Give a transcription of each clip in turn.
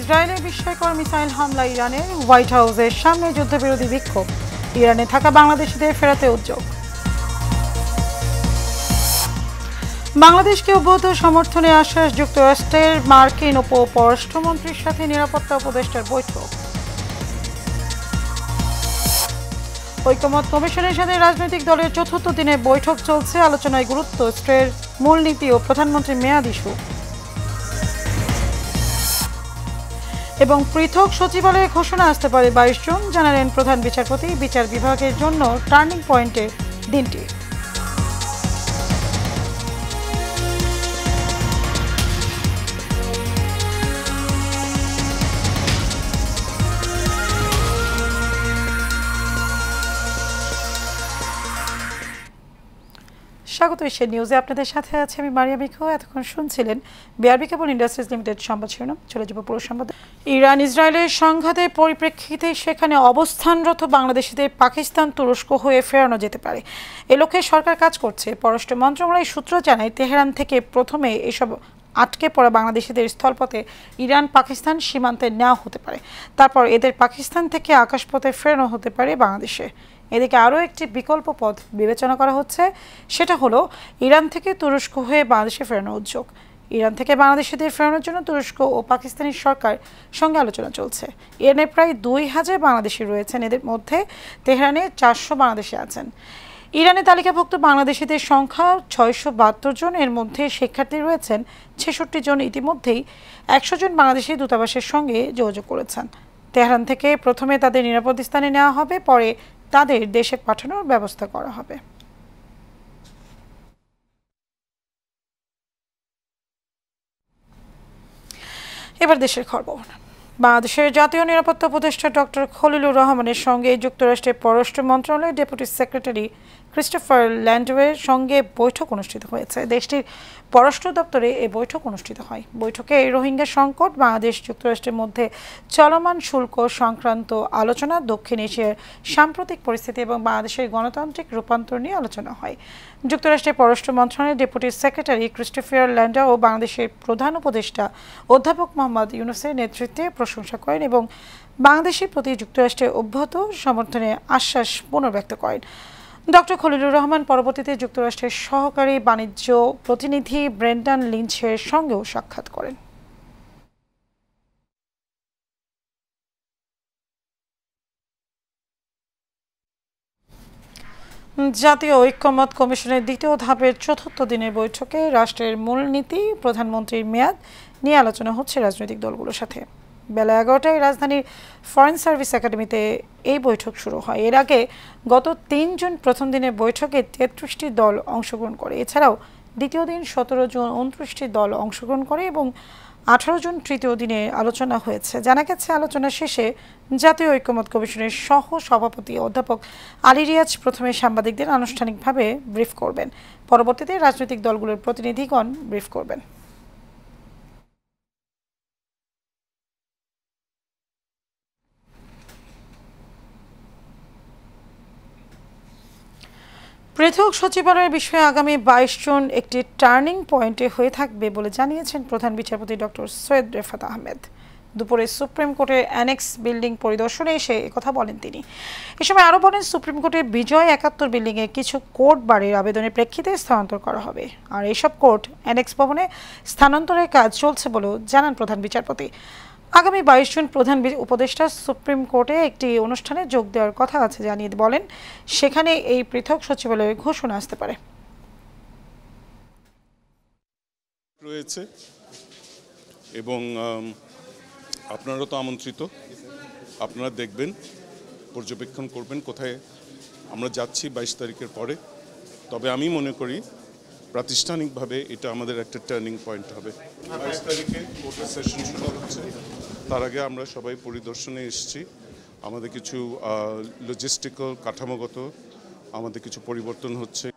ইসরায়েলের বিস্ময়কর মিসাইল হামলা ইরানের হোয়াইট হাউসের সামনে যুদ্ধবিরোধী বিক্ষোভ, ইরানে থাকা বাংলাদেশিদের ফেরাতে উদ্যোগ। বাংলাদেশকে অব্যাহত সমর্থনে আশ্বাস যুক্তরাষ্ট্রের, মার্কিন উপপররাষ্ট্রমন্ত্রীর সাথে নিরাপত্তা উপদেষ্টার বৈঠক। ঐকমত্য কমিশনের সাথে রাজনৈতিক দলের চতুর্থ দিনের বৈঠক চলছে, আলোচনায় গুরুত্ব রাষ্ট্রের মূলনীতি ও প্রধানমন্ত্রীর মেয়াদ ইস্যু। এবং পৃথক সচিবালয়ে ঘোষণা আসতে পারে 22 জন, জানালেন প্রধান বিচারপতি। বিচার বিভাগের জন্য টার্নিং পয়েন্টের দিনটি। স্বাগত এশিয়া নিউজে, আপনাদের সাথে আছে আমি মারিয়া মিখু। এতক্ষণ শুনছিলেন বিআরবি কেবল ইন্ডাস্ট্রিজ লিমিটেড সংবাদ শিরোনাম। চলে যাব পুরো সংবাদ। ইরান ইসরায়েলের সংঘাতের পরিপ্রেক্ষিতে সেখানে অবস্থানরত বাংলাদেশিদের পাকিস্তান, তুরস্ক হয়ে ফেরানো যেতে পারে, এ লক্ষ্যে সরকার কাজ করছে। পররাষ্ট্র মন্ত্রণালয়ের সূত্র জানায়, তেহরান থেকে প্রথমে এসব আটকে পড়া বাংলাদেশিদের স্থলপথে ইরান পাকিস্তান সীমান্তে নেওয়া হতে পারে, তারপর এদের পাকিস্তান থেকে আকাশপথে ফেরানো হতে পারে বাংলাদেশে। এদিকে আরও একটি বিকল্প পথ বিবেচনা করা হচ্ছে, সেটা হলো ইরান থেকে তুরস্ক হয়ে বাংলাদেশে ফেরানোর উদ্যোগ। ইরান থেকে বাংলাদেশিদের ফেরানোর জন্য তুরস্ক ও পাকিস্তানি সরকার সঙ্গে আলোচনা চলছে। ইরানে প্রায় 2000 বাংলাদেশি রয়েছেন, এদের মধ্যে তেহরানে 400 বাংলাদেশি আছেন। ইরানে তালিকাভুক্ত বাংলাদেশিদের সংখ্যা 672 জন, এর মধ্যে শিক্ষার্থী রয়েছেন 66 জন। ইতিমধ্যেই 100 জন বাংলাদেশি দূতাবাসের সঙ্গে যোগাযোগ করেছেন। তেহরান থেকে প্রথমে তাদের নিরাপদ স্থানে নেওয়া হবে, পরে তাদের দেশে পাঠানোর ব্যবস্থা করা হবে। এবার দেশের খবর। বাংলাদেশের জাতীয় নিরাপত্তা উপদেষ্টা ডক্টর খলিলুর রহমানের সঙ্গে যুক্তরাষ্ট্রের পররাষ্ট্র মন্ত্রণালয়ের ডেপুটি সেক্রেটারি ক্রিস্টোফার ল্যান্ডওয়ের সঙ্গে বৈঠক অনুষ্ঠিত হয়েছে। দেশটির পররাষ্ট্র দপ্তরে এই বৈঠক অনুষ্ঠিত হয়। বৈঠকে রোহিঙ্গা সংকট, বাংলাদেশ যুক্তরাষ্ট্রের মধ্যে চলমান শুল্ক সংক্রান্ত আলোচনা, দক্ষিণ এশিয়ার সাম্প্রতিক পরিস্থিতি এবং বাংলাদেশের গণতান্ত্রিক রূপান্তর নিয়ে আলোচনা হয়। যুক্তরাষ্ট্রের পররাষ্ট্র মন্ত্রণালয়ের ডেপুটি সেক্রেটারি ক্রিস্টোফার ল্যান্ডা ও বাংলাদেশের প্রধান উপদেষ্টা অধ্যাপক মোহাম্মদ ইউনুসের নেতৃত্বে প্রশংসা করেন এবং বাংলাদেশের প্রতি যুক্তরাষ্ট্রের অব্যাহত সমর্থনে আশ্বাস পুনর্ব্যক্ত করেন। ডক্টর খলিলুর রহমান পরবর্তীতে যুক্তরাষ্ট্রের সহকারী বাণিজ্য প্রতিনিধি ব্রেন্ডন লিঞ্চের সঙ্গেও সাক্ষাৎ করেন। জাতীয় ঐকমত্য কমিশনের দ্বিতীয় ধাপের চতুর্থ দিনের বৈঠকে রাষ্ট্রের মূলনীতি, প্রধানমন্ত্রীর মেয়াদ নিয়ে আলোচনা হচ্ছে রাজনৈতিক দলগুলোর সাথে। বেলা 11টায় রাজধানীর ফরেন সার্ভিস একাডেমিতে এই বৈঠক শুরু হয়। এর আগে গত 3 জুন প্রথম দিনের বৈঠকে 33টি দল অংশগ্রহণ করে। এছাড়াও দ্বিতীয় দিন 17 জুন 29টি দল অংশগ্রহণ করে এবং 18 জুন তৃতীয় দিনে আলোচনা হয়েছে। জানা গেছে, আলোচনা শেষে জাতীয় ঐকমত্য কমিশনের সহ সভাপতি অধ্যাপক আলী রিয়াজ প্রথমে সাংবাদিকদের আনুষ্ঠানিকভাবে ব্রিফ করবেন, পরবর্তীতে রাজনৈতিক দলগুলোর প্রতিনিধিগণ ব্রিফ করবেন। পৃথক সচিবালয়ের বিষয়ে আগামী 22 জুন একটি টার্নিং পয়েন্টে হয়ে থাকবে বলে জানিয়েছেন প্রধান বিচারপতি ডক্টর সৈয়দ রেফাত আহমেদ। দুপুরে সুপ্রিম কোর্টের অ্যানেক্স বিল্ডিং পরিদর্শনে এসে একথা বলেন তিনি। এ সময় আরও বলেন, সুপ্রিম কোর্টের বিজয় 71 বিল্ডিংয়ে কিছু কোর্ট বাড়ির আবেদনের প্রেক্ষিতে স্থানান্তর করা হবে, আর এইসব কোর্ট অ্যানেক্স ভবনে স্থানান্তরের কাজ চলছে বলেও জানান প্রধান বিচারপতি। আগামী 22 জুন প্রধান উপদেষ্টা সুপ্রিম কোর্টে একটি অনুষ্ঠানে যোগ দেওয়ার কথা আছে জানিয়ে বলেন, সেখানে এই পৃথক সচিবালয়ের ঘোষণা আসতে পারে। রয়েছে এবং আপনারা তো আমন্ত্রিত, আপনারা দেখবেন, পর্যবেক্ষণ করবেন কোথায় আমরা যাচ্ছি 22 তারিখের পরে। তবে আমি মনে করি প্রাতিষ্ঠানিকভাবে এটা আমাদের একটা টার্নিং পয়েন্ট হবে। 22 তারিখে কোর্টের সেশন শুরু হচ্ছে, তার আগে আমরা সবাই পরিদর্শনে এসেছি। আমাদের কিছু লজিস্টিক্যাল কাঠামোগত আমাদের কিছু পরিবর্তন হচ্ছে।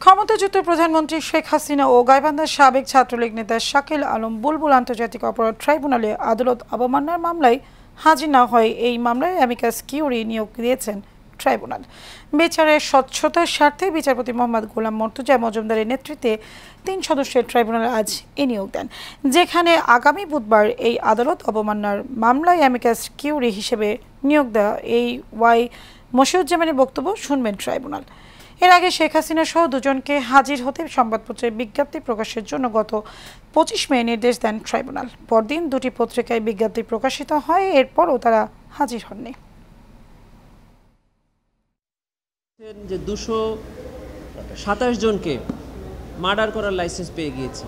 ক্ষমতাচ্যুত প্রধানমন্ত্রী শেখ হাসিনা ও গাইবান্ধার সাবেক ছাত্রলীগ নেতা শাকিল আলম বুলবুল আন্তর্জাতিক অপরাধ ট্রাইব্যুনালে আদালত অবমাননার মামলায় হাজির না হয়, এই মামলায় অ্যামিকাস কিউরি নিয়োগ দিয়েছেন ট্রাইব্যুনাল। বিচারের স্বচ্ছতার স্বার্থে বিচারপতি মোহাম্মদ গোলাম মর্তুজা মজুমদারের নেতৃত্বে 3 সদস্যের ট্রাইব্যুনাল আজ এ নিয়োগ দেন, যেখানে আগামী বুধবার এই আদালত অবমাননার মামলায় অ্যামিকাস কিউরি হিসেবে নিয়োগ দেওয়া এই ওয়াই মশিউজ্জামানের বক্তব্য শুনবেন ট্রাইব্যুনাল। এর আগে শেখ হাসিনা সহ দুজনকে হাজির হতে সংবাদপত্রে বিজ্ঞপ্তি প্রকাশের জন্য গত 25 মে নির্দেশ দেন ট্রাইব্যুনাল। পরদিন দুটি পত্রিকায় বিজ্ঞপ্তি প্রকাশিত হয়, এরপরও তারা হাজির হননি। যে 227 জনকে মার্ডার করার লাইসেন্স পেয়ে গিয়েছে।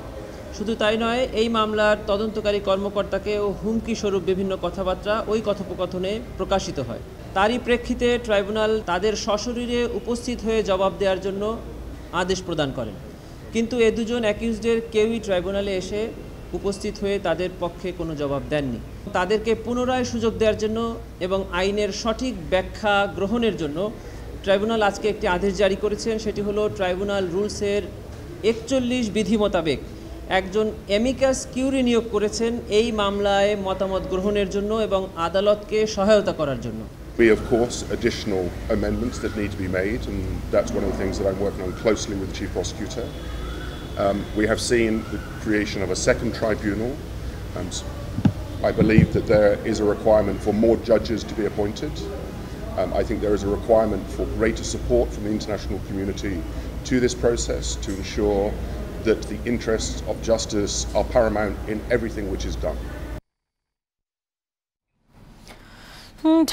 শুধু তাই নয়, এই মামলার তদন্তকারী কর্মকর্তাকেও হুমকি স্বরূপ বিভিন্ন কথাবার্তা ওই কথোপকথনে প্রকাশিত হয়। তারই প্রেক্ষিতে ট্রাইব্যুনাল তাদের সশরীরে উপস্থিত হয়ে জবাব দেওয়ার জন্য আদেশ প্রদান করেন, কিন্তু এ দুজন অ্যাকিউজডের কেউই ট্রাইব্যুনালে এসে উপস্থিত হয়ে তাদের পক্ষে কোনো জবাব দেননি। তাদেরকে পুনরায় সুযোগ দেওয়ার জন্য এবং আইনের সঠিক ব্যাখ্যা গ্রহণের জন্য ট্রাইব্যুনাল আজকে একটি আদেশ জারি করেছেন। সেটি হলো ট্রাইব্যুনাল রুলসের 41 বিধি মোতাবেক একজন অ্যামিকাস কিউরি নিয়োগ করেছেন এই মামলায় মতামত গ্রহণের জন্য এবং আদালতকে সহায়তা করার জন্য। Be, of course, additional amendments that need to be made, and that's one of the things that I'm working on closely with the Chief Prosecutor. We have seen the creation of a second tribunal. I believe that there is a requirement for more judges to be appointed. I think there is a requirement for greater support from the international community to this process to ensure that the interests of justice are paramount in everything which is done.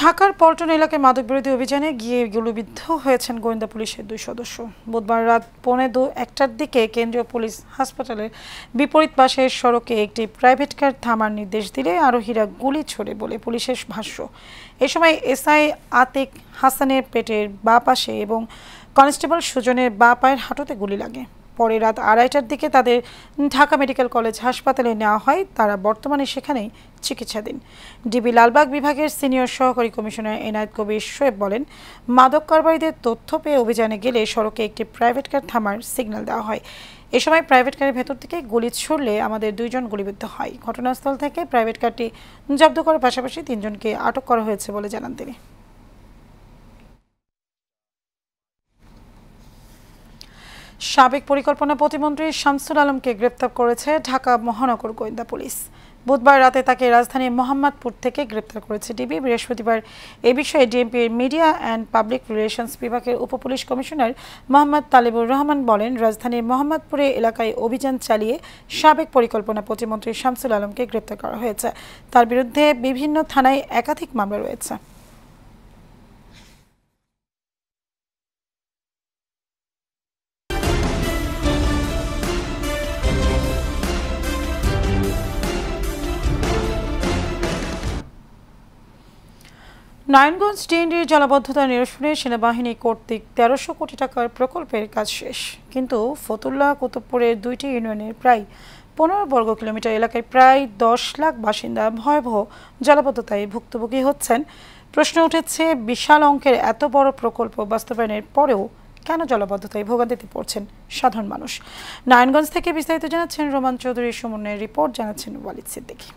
ঢাকার পল্টন এলাকায় মাদকবিরোধী অভিযানে গিয়ে গুলিবিদ্ধ হয়েছেন গোয়েন্দা পুলিশের 2 সদস্য। বুধবার রাত 1:45টার দিকে কেন্দ্রীয় পুলিশ হাসপাতালের বিপরীত পাশের সড়কে একটি প্রাইভেট কার থামার নির্দেশ দিলে আরোহীরা গুলি ছোড়ে বলে পুলিশের ভাষ্য। এ সময় এসআই আতিক হাসানের পেটের বাঁ পাশে এবং কনস্টেবল সুজনের বাঁ পায়ের হাঁটুতে গুলি লাগে। পরে রাত 2:30টার দিকে তাদের ঢাকা মেডিকেল কলেজ হাসপাতালে নেওয়া হয়। তারা বর্তমানে সেখানেই চিকিৎসাধীন। ডিবি লালবাগ বিভাগের সিনিয়র সহকারী কমিশনার এনায়েত কবির শোয়েব বলেন, মাদক কারবারিদের তথ্য পেয়ে অভিযানে গেলে সড়কে একটি প্রাইভেট কার থামার সিগন্যাল দেওয়া হয়। এ সময় প্রাইভেট কারের ভেতর থেকে গুলি ছুড়লে আমাদের 2 জন গুলিবিদ্ধ হয়। ঘটনাস্থল থেকে প্রাইভেট কারটি জব্দ করার পাশাপাশি 3 জনকে আটক করা হয়েছে বলে জানান তিনি। সাবেক পরিকল্পনা প্রতিমন্ত্রী শামসুল আলমকে গ্রেপ্তার করেছে ঢাকা মহানগর গোয়েন্দা পুলিশ। বুধবার রাতে তাকে রাজধানীর মোহাম্মদপুর থেকে গ্রেপ্তার করেছে ডিবি। বৃহস্পতিবার এ বিষয়ে ডিএমপির মিডিয়া অ্যান্ড পাবলিক রিলেশনস বিভাগের উপপুলিশ কমিশনার মোহাম্মদ তালেবুর রহমান বলেন, রাজধানীর মোহাম্মদপুরে এলাকায় অভিযান চালিয়ে সাবেক পরিকল্পনা প্রতিমন্ত্রী শামসুল আলমকে গ্রেপ্তার করা হয়েছে। তার বিরুদ্ধে বিভিন্ন থানায় একাধিক মামলা রয়েছে। নারায়ণগঞ্জ ডিএনডির জলাবদ্ধতা নিরসনে সেনাবাহিনী কর্তৃক 1300 কোটি টাকার প্রকল্পের কাজ শেষ, কিন্তু ফতুল্লা কুতুবপুরের 2টি ইউনিয়নের প্রায় 15 বর্গ কিলোমিটার এলাকায় প্রায় 10 লাখ বাসিন্দা ভয়াবহ জলাবদ্ধতায় ভুক্তভোগী হচ্ছেন। প্রশ্ন উঠেছে, বিশাল অঙ্কের এত বড় প্রকল্প বাস্তবায়নের পরেও কেন জলাবদ্ধতায় ভোগান্তিতে পড়ছেন সাধারণ মানুষ? নারায়ণগঞ্জ থেকে বিস্তারিত জানাচ্ছেন রোমান চৌধুরী সুমনের রিপোর্ট, জানাচ্ছেন ওয়ালিদ সিদ্দিকী।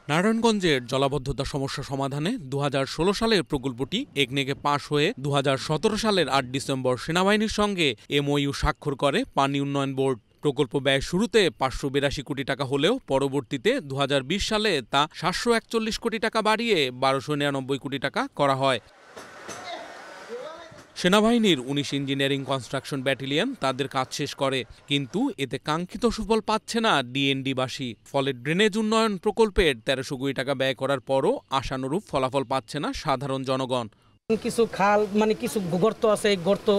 নারায়ণগঞ্জের জলাবদ্ধতা সমস্যা সমাধানে 2016 সালের প্রকল্পটি একনেকে পাশ হয়ে 2017 সালের 8 ডিসেম্বর সেনাবাহিনীর সঙ্গে এমওইউ স্বাক্ষর করে পানি উন্নয়ন বোর্ড। প্রকল্প ব্যয় শুরুতে 582 কোটি টাকা হলেও পরবর্তীতে 2020 সালে তা 741 কোটি টাকা বাড়িয়ে 1299 কোটি টাকা করা হয়। সেনাবাহিনীর 19 ইঞ্জিনিয়ারিং কনস্ট্রাকশন ব্যাটালিয়ন তাদের কাজ শেষ করে, কিন্তু এতে কাঙ্ক্ষিত সুফল পাচ্ছে না ডিএনডিবাসী। ফলে ড্রেনেজ উন্নয়ন প্রকল্পের 1300 কোটি টাকা ব্যয় করার পরও আশানুরূপ ফলাফল পাচ্ছে না সাধারণ জনগণ। কিছু খাল কিছু গর্ত আছে, গর্ত,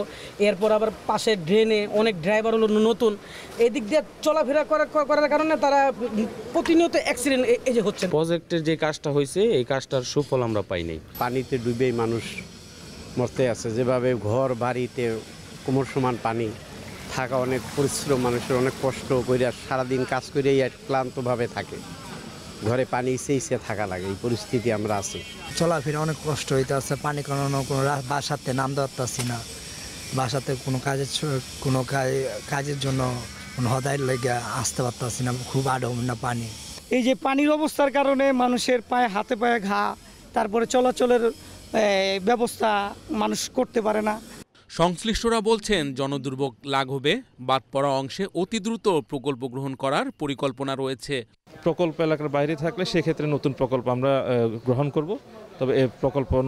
এরপর আবার পাশে ড্রেনে অনেক ড্রাইভার হলো নতুন, এদিক দিয়ে চলাফেরা করার কারণে তারা প্রতিনিয়ত অ্যাক্সিডেন্ট এই যে হচ্ছে। প্রজেক্টের যে কাজটা হয়েছে এই কাজটার সুফল আমরা পাই নাই। পানিতে ডুবেই মানুষ মরতে আছে, যেভাবে ঘর বাড়িতে কোমর সমান পানি থাকা, অনেক পরিশ্রম, মানুষের অনেক কষ্ট করে সারাদিন কাজ করেই ক্লান্তভাবে থাকে, ঘরে পানি ইসে থাকা লাগে, এই পরিস্থিতি আমরা আছি। চলাফেরা অনেক কষ্ট হইতে আছে, পানি কারণে কোনো বাসাতে নামতে পারতেছি না, বাসাতে কোনো কাজের জন্য কোনো হদায় লেগে আসতে পারতেছি না, খুব আডমনা পানি। এই যে পানির অবস্থার কারণে মানুষের পায়ে হাতে পায়ে ঘা, তারপরে চলাচলের ব্যবস্থা মানুষ করতে পারে না। সংশ্লিষ্টরা বলছেন জনদুর্ভোগ লাঘবে বাদ পড়া অংশে অতি দ্রুত প্রকল্প গ্রহণ করার পরিকল্পনা রয়েছে। প্রকল্প এলাকার বাইরে থাকলে সেক্ষেত্রে নতুন প্রকল্প আমরা গ্রহণ করব। তবে এই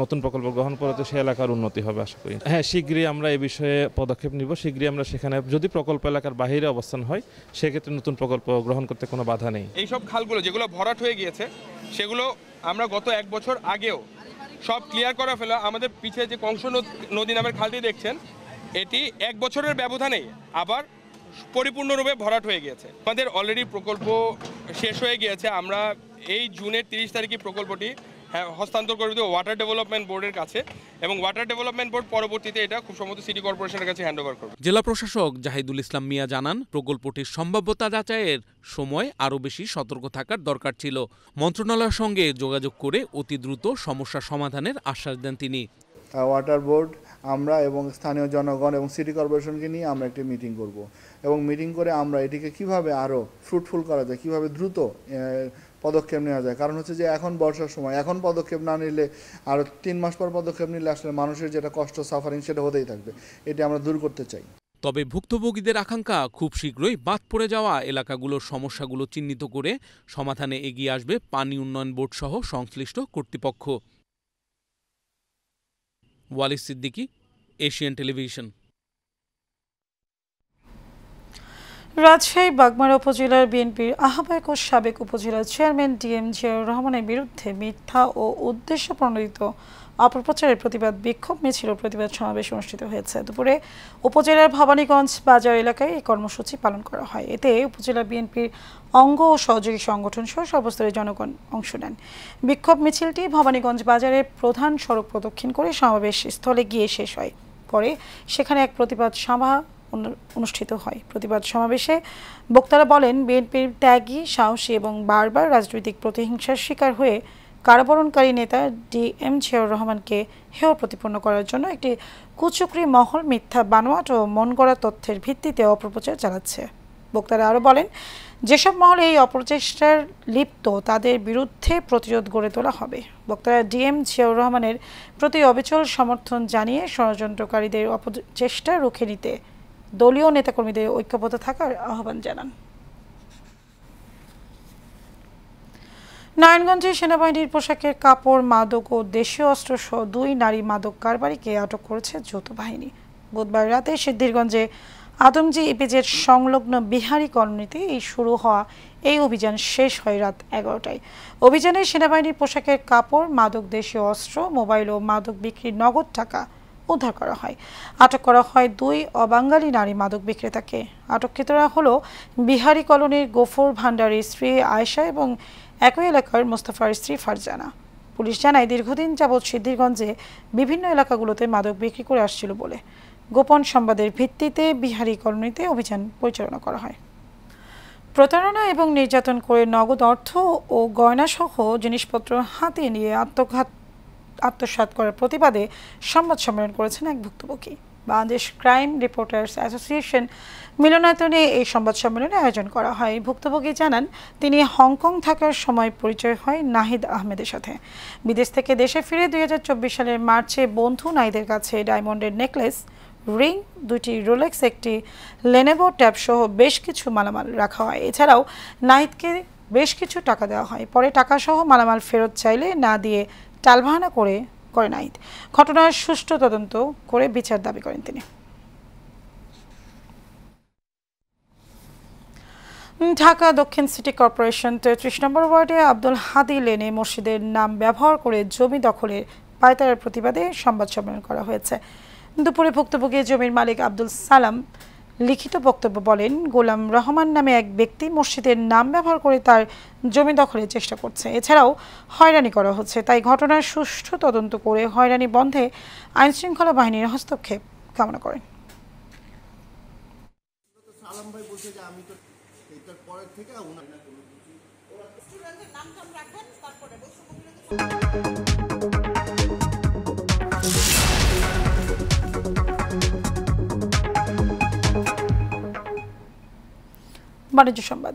নতুন প্রকল্প গ্রহণ করে তো সে এলাকার উন্নতি হবে আশা করি। হ্যাঁ, শীঘ্রই আমরা এই বিষয়ে পদক্ষেপ নিব। শীঘ্রই আমরা সেখানে যদি প্রকল্প এলাকার বাইরে অবস্থান হয় সেক্ষেত্রে নতুন প্রকল্প গ্রহণ করতে কোনো বাধা নেই। এইসব খালগুলো যেগুলো ভরাট হয়ে গিয়েছে সেগুলো আমরা গত 1 বছর আগেও সব ক্লিয়ার করা ফেলা। আমাদের পিছিয়ে যে কংস নদী নামের খালটি দেখছেন, এটি 1 বছরের ব্যবধানেই আবার পরিপূর্ণরূপে ভরাট হয়ে গিয়েছে। আমাদের অলরেডি প্রকল্প শেষ হয়ে গিয়েছে। আমরা এই জুনের 30 তারিখে প্রকল্পটি হস্তান্তর করে দেব ওয়াটার ডেভেলপমেন্ট বোর্ডের কাছে, এবং ওয়াটার ডেভেলপমেন্ট বোর্ড পরবর্তীতে এটা খুব সম্ভবত সিটি কর্পোরেশনের কাছে হ্যান্ডওভার করবে। জেলা প্রশাসক জাহিদুল ইসলাম মিয়া জানান, প্রকল্পটির সম্ভাব্যতা যাচাইয়ের সময় আরও বেশি সতর্ক থাকার দরকার ছিল। মন্ত্রণালয়ের সঙ্গে যোগাযোগ করে অতি দ্রুত সমস্যা সমাধানের আশ্বাস দেন তিনি। ওয়াটার বোর্ড, আমরা এবং স্থানীয় জনগণ এবং সিটি কর্পোরেশনকে নিয়ে আমরা একটি মিটিং করব, এবং মিটিং করে আমরা এটিকে কিভাবে আরও ফ্রুটফুল করা যায়, কিভাবে দ্রুত পদক্ষেপ নেওয়া যায়। কারণ হচ্ছে যে এখন বর্ষার সময়, এখন পদক্ষেপ না নিলে আরও 3 মাস পর পদক্ষেপ নিলে আসলে মানুষের যেটা কষ্ট, সাফারিং, সেটা হতেই থাকবে। এটি আমরা দূর করতে চাই। তবে ভুক্তভোগীদের আকাঙ্ক্ষা খুব শীঘ্রই বাদ পড়ে যাওয়া এলাকাগুলোর সমস্যাগুলো চিহ্নিত করে সমাধানে এগিয়ে আসবে পানি উন্নয়ন বোর্ড সহ সংশ্লিষ্ট কর্তৃপক্ষ। Walid Siddiqui, Asian television. রাজশাহী বাগমারা উপজেলার বিএনপির আহ্বায়ক ও সাবেক উপজেলা চেয়ারম্যান DM জিয়াউর রহমানের বিরুদ্ধে মিথ্যা ও উদ্দেশ্য প্রণোদিত অপপ্রচারের প্রতিবাদ বিক্ষোভ মিছিল ও প্রতিবাদ সমাবেশ অনুষ্ঠিত হয়েছে। দুপুরে উপজেলার ভবানীগঞ্জ বাজার এলাকায় এই কর্মসূচি পালন করা হয়। এতে উপজেলা বিএনপির অঙ্গ ও সহযোগী সংগঠন সহ সর্বস্তরের জনগণ অংশ নেন। বিক্ষোভ মিছিলটি ভবানীগঞ্জ বাজারের প্রধান সড়ক প্রদক্ষিণ করে সমাবেশ স্থলে গিয়ে শেষ হয়। পরে সেখানে এক প্রতিবাদ সভা অনুষ্ঠিত হয়। প্রতিবাদ সমাবেশে বক্তারা বলেন, বিএনপির ত্যাগী, সাহসী এবং বারবার রাজনৈতিক প্রতিহিংসার শিকার হয়ে কারাবরণকারী নেতা DM জিয়াউর রহমানকে হেয় প্রতিপন্ন করার জন্য একটি কুচক্রী মহল মিথ্যা, বানোয়াট ও মন গড়া তথ্যের ভিত্তিতে অপপ্রচার চালাচ্ছে। বক্তারা আরও বলেন, যেসব মহল এই অপপ্রচেষ্টার লিপ্ত তাদের বিরুদ্ধে প্রতিরোধ গড়ে তোলা হবে। বক্তারা DM জিয়াউর রহমানের প্রতি অবিচল সমর্থন জানিয়ে ষড়যন্ত্রকারীদের অপচেষ্টা রুখে নিতে দলীয় নেতাকর্মীদের ঐক্যবদ্ধ থাকার আহ্বান জানান। নারায়ণগঞ্জে সেনাবাহিনীর পোশাকের কাপড়, মাদক ও দেশীয় অস্ত্রসহ 2 নারী মাদক কারবারিকে আটক করেছে যৌথ বাহিনী। বুধবার রাতে সিদ্ধিরগঞ্জে আদমজি ইপিজেড সংলগ্ন বিহারি কলোনিতে শুরু হওয়া এই অভিযান শেষ হয় রাত 11টায়। অভিযানে সেনাবাহিনীর পোশাকের কাপড়, মাদক, দেশীয় অস্ত্র, মোবাইল ও মাদক বিক্রির নগদ টাকা উদ্ধার করা হয়। আটক করা হয় 2 অবাঙালি নারী মাদক বিক্রেতাকে। আটককৃতরা হল বিহারি কলোনির গফর ভান্ডারীর স্ত্রী আয়েশা এবং একই এলাকার মোস্তফার স্ত্রী ফারজানা। পুলিশ জানায়, দীর্ঘদিন যাবৎ সিদ্ধিরগঞ্জে বিভিন্ন এলাকাগুলোতে মাদক বিক্রি করে আসছিল বলে গোপন সংবাদের ভিত্তিতে বিহারি কলোনিতে অভিযান পরিচালনা করা হয়। প্রতারণা এবং নির্যাতন করে নগদ অর্থ ও গয়নাসহ জিনিসপত্র হাতিয়ে নিয়ে আত্মসাৎ করার প্রতিবাদে সংবাদ সম্মেলন করেছেন এক ভুক্তভোগী। বাংলাদেশ ক্রাইম রিপোর্টার্স অ্যাসোসিয়েশন মিলনায়তনে এই সংবাদ সম্মেলনের আয়োজন করা হয়। ভুক্তভোগী জানান, তিনি হংকং থাকার সময় পরিচয় হয় নাহিদ আহমেদের সাথে। বিদেশ থেকে দেশে ফিরে 2024 সালের মার্চে বন্ধু নাহিদের কাছে ডায়মন্ডের নেকলেস, রিং, 2টি রোলেক্স, একটি লেনেভো ট্যাব সহ বেশ কিছু মালামাল রাখা হয়। এছাড়াও নাহিদকে বেশ কিছু টাকা দেওয়া হয়। পরে টাকা সহ মালামাল ফেরত চাইলে না দিয়ে টালবাহানা করে নাহিদ। ঘটনার সুষ্ঠু তদন্ত করে বিচার দাবি করেন তিনি। ঢাকা দক্ষিণ সিটি কর্পোরেশন 33 নম্বর ওয়ার্ডে আব্দুল হাদি লেনে মসজিদের নাম ব্যবহার করে জমি দখলের পায়তারার প্রতিবাদে সংবাদ সম্মেলন করা হয়েছে। দুপুরে ভুক্তভোগী জমির মালিক আব্দুল সালাম লিখিত বক্তব্য বলেন, গোলাম রহমান নামে এক ব্যক্তি মসজিদের নাম ব্যবহার করে তার জমি দখলের চেষ্টা করছে। এছাড়াও হয়রানি করা হচ্ছে। তাই ঘটনার সুষ্ঠু তদন্ত করে হয়রানি বন্ধে আইনশৃঙ্খলা বাহিনীর হস্তক্ষেপ কামনা করেন। বাণিজ্য সংবাদ।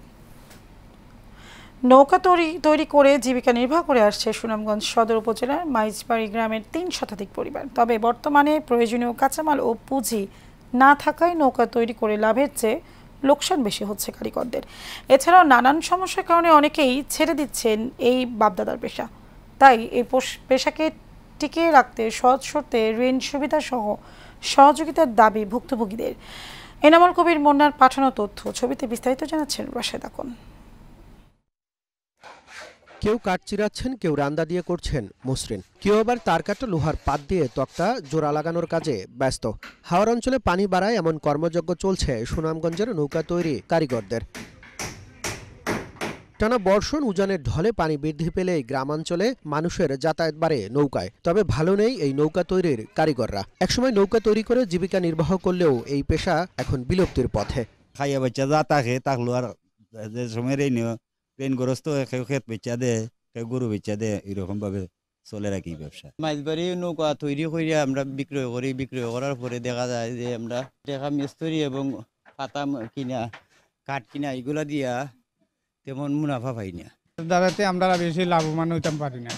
নৌকা তৈরি করে জীবিকা নির্বাহ করে আসছে সুনামগঞ্জ সদর উপজেলার মাইজবাড়ি গ্রামের ৩ শতাধিক পরিবার। তবে বর্তমানে প্রয়োজনীয় কাঁচামাল ও পুঁজি না থাকায় নৌকা তৈরি করে লাভের চেয়ে লোকসান বেশি হচ্ছে কারিগরদের। এছাড়াও নানান সমস্যার কারণে অনেকেই ছেড়ে দিচ্ছেন এই বাপদাদার পেশা। তাই এই পেশাকে টিকিয়ে রাখতে সহজ শর্তে ঋণ সুবিধা সহ সহযোগিতার দাবি ভুক্তভোগীদের। এনামুল কবির মুন্নার পাঠানো তথ্য, ছবিতে বিস্তারিত জানাচ্ছেন রাশেদ আকন। কেউ কাঠ চিরাচ্ছেন, কেউ রান্দা দিয়ে করছেন মসৃণ, কেউ আবার তার কাটা লোহার পাত দিয়ে তক্তা জোড়া লাগানোর কাজে ব্যস্ত। হাওর অঞ্চলে পানি বাড়ায় এমন কর্মযজ্ঞ চলছে সুনামগঞ্জের নৌকা তৈরি কারিগরদের। টানা বর্ষণ উজানের ঢলে পানি বৃদ্ধি পেলে গ্রামাঞ্চলে মানুষের যাতায়াত বাড়ে নৌকায়। তবে ভালো নেই এই নৌকা তৈরির কারিগররা। একসময় নৌকা তৈরি করে জীবিকা নির্বাহ করলেও এই পেশা এখন বিলুপ্তির পথে। খাইয়া বাচ্চা যা তাকে তাকলো আর যে সময় পেনগ্রস্ত কেউ ক্ষেত বেচা দেয়, কেউ গরু বেচা দেয়, এরকম ভাবে চলে রাখি ব্যবসা। মাছবাড়ি নৌকা তৈরি করে আমরা বিক্রয় করি। বিক্রয় করার পরে দেখা যায় যে আমরা টাকা মিস্ত্রি এবং পাতা কিনা, কাঠ কিনা এগুলা দিয়া তেমন মুনাফা পাই না। দাদাতে আমরা বেশি লাভবান হইতাম পারি না,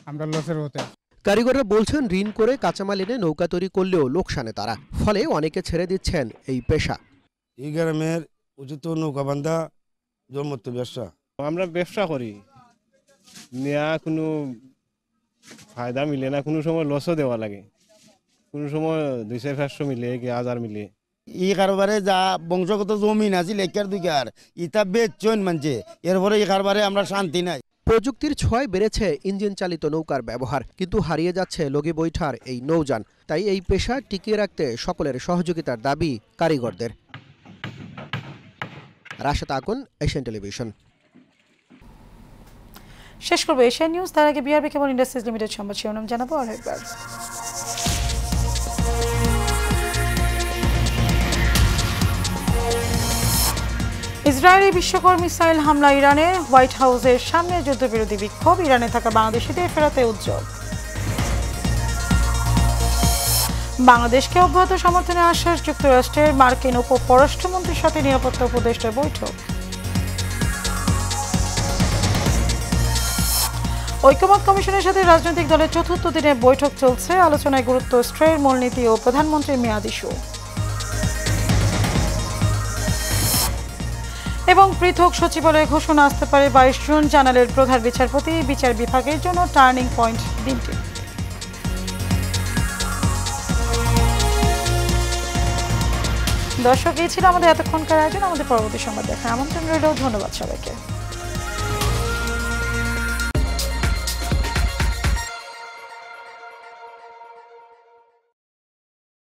আমরা লসের হতে। কারিগররা বলছেন ঋণ করে কাঁচামাল এনে নৌকা তৈরি করলেও লোকসানে তারা, ফলে অনেকে ছেড়ে দিচ্ছেন এই পেশা। এই গ্রামের উচিত নৌকা বান্ধা জন্মত্ব ব্যবসা। আমরা ব্যবসা করি, নেয়া কোনো ফায়দা মিলে না, কোনো সময় লসও দেওয়া লাগে, কোনো সময় 200-500 মিলে, 1000 মিলে। এই কারবারে যা বংশগত জমিন আছিল 1-2 ইটা বেচন মানছে, এরপরে এই কারবারে আমরা শান্তি নাই। প্রযুক্তির ছোঁয়ায় বেড়েছে ইঞ্জিন চালিত নৌকার ব্যবহার, কিন্তু হারিয়ে যাচ্ছে লগি বৈঠার এই নৌযান। তাই এই পেশা টিকিয়ে রাখতে সকলের সহযোগিতার দাবি কারিগরদের। Rashed Akon, Asian television. শেষ করবো এশিয়ান নিউজ, তার আগে বিআরবি কেবল ইন্ডাস্ট্রিজ লিমিটেড সংবাদ শিরোনাম জানাবো আরেকবার। ইসরায়েলি বিশ্বকর মিসাইল হামলা ইরানে, হোয়াইট হাউসের সামনে যুদ্ধবিরোধী বিক্ষোভ, ইরানে থাকা বাংলাদেশিদের ফেরাতে উদ্যোগ। বাংলাদেশকে অব্যাহত সমর্থনে আশ্বাস যুক্তরাষ্ট্রের, মার্কিন উপ পররাষ্ট্রমন্ত্রীর সাথে নিরাপত্তা উপদেষ্টার বৈঠক। ঐক্যমত কমিশনের সাথে রাজনৈতিক দলের ৪র্থ দিনের বৈঠক চলছে, আলোচনায় গুরুত্ব স্ট্রের মূলনীতি ও প্রধানমন্ত্রীর মেয়াদ ইস্যু। এবং পৃথক সচিবালয়ে ঘোষণা আসতে পারে 22 জুন, জানালেন প্রধান বিচারপতি। বিচার বিভাগের জন্য টার্নিং পয়েন্ট দিনটি। দর্শক, এই ছিল আমাদের এতক্ষণকার আয়োজন। আমাদের পরবর্তী সংবাদ দেখার আমন্ত্রণ রইল। ধন্যবাদ সবাইকে।